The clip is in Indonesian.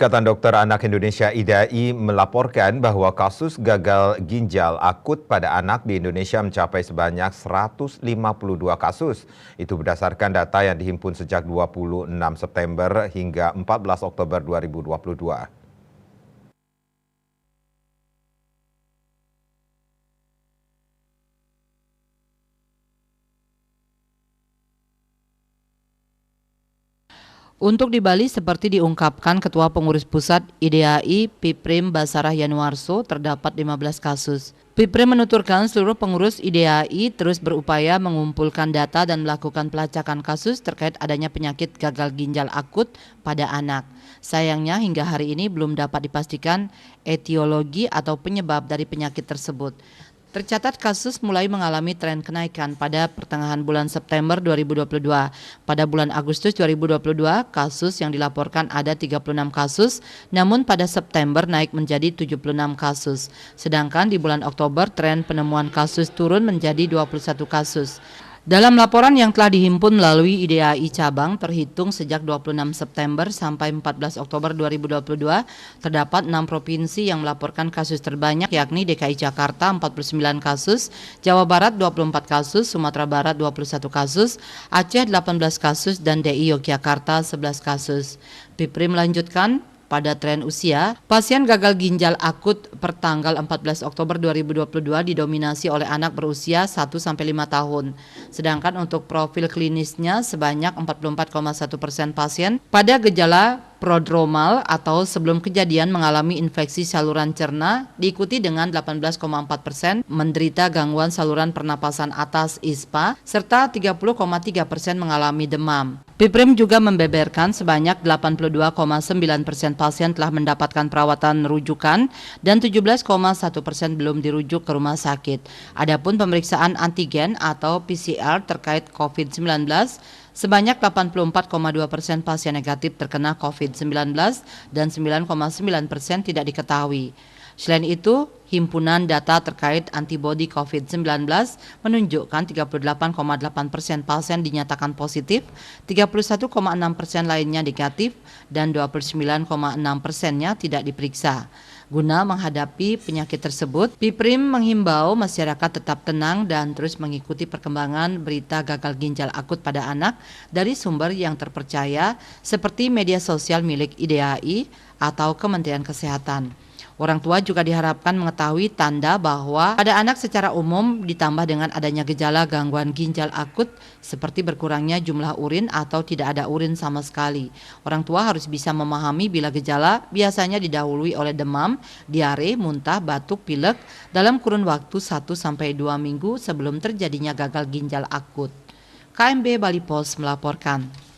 Ikatan Dokter Anak Indonesia (IDAI) melaporkan bahwa kasus gagal ginjal akut pada anak di Indonesia mencapai sebanyak 152 kasus. Itu berdasarkan data yang dihimpun sejak 26 September hingga 14 Oktober 2022. Untuk di Bali, seperti diungkapkan Ketua Pengurus Pusat IDAI Piprim Basarah Yanuarso, terdapat 15 kasus. Piprim menuturkan seluruh pengurus IDAI terus berupaya mengumpulkan data dan melakukan pelacakan kasus terkait adanya penyakit gagal ginjal akut pada anak. Sayangnya hingga hari ini belum dapat dipastikan etiologi atau penyebab dari penyakit tersebut. Tercatat kasus mulai mengalami tren kenaikan pada pertengahan bulan September 2022. Pada bulan Agustus 2022, kasus yang dilaporkan ada 36 kasus, namun pada September naik menjadi 76 kasus. Sedangkan di bulan Oktober, tren penemuan kasus turun menjadi 21 kasus. Dalam laporan yang telah dihimpun melalui IDAI Cabang terhitung sejak 26 September sampai 14 Oktober 2022, terdapat 6 provinsi yang melaporkan kasus terbanyak, yakni DKI Jakarta 49 kasus, Jawa Barat 24 kasus, Sumatera Barat 21 kasus, Aceh 18 kasus, dan DI Yogyakarta 11 kasus. Piprim melanjutkan, pada tren usia, pasien gagal ginjal akut per tanggal 14 Oktober 2022 didominasi oleh anak berusia 1-5 tahun. Sedangkan untuk profil klinisnya sebanyak 44,1% pasien pada gejala prodromal atau sebelum kejadian mengalami infeksi saluran cerna, diikuti dengan 18,4% menderita gangguan saluran pernapasan atas (ISPA) serta 30,3% mengalami demam. Piprim juga membeberkan sebanyak 82,9% pasien telah mendapatkan perawatan rujukan dan 17,1% belum dirujuk ke rumah sakit. Adapun pemeriksaan antigen atau PCR terkait COVID-19, sebanyak 84,2% pasien negatif terkena COVID-19 dan 9,9% tidak diketahui. Selain itu, himpunan data terkait antibodi COVID-19 menunjukkan 38,8% pasien dinyatakan positif, 31,6% lainnya negatif, dan 29,6%-nya tidak diperiksa. Guna menghadapi penyakit tersebut, Piprim menghimbau masyarakat tetap tenang dan terus mengikuti perkembangan berita gagal ginjal akut pada anak dari sumber yang terpercaya seperti media sosial milik IDAI atau Kementerian Kesehatan. Orang tua juga diharapkan mengetahui tanda bahwa pada anak secara umum ditambah dengan adanya gejala gangguan ginjal akut seperti berkurangnya jumlah urin atau tidak ada urin sama sekali. Orang tua harus bisa memahami bila gejala biasanya didahului oleh demam, diare, muntah, batuk, pilek dalam kurun waktu 1-2 minggu sebelum terjadinya gagal ginjal akut. KMB Bali Pos melaporkan.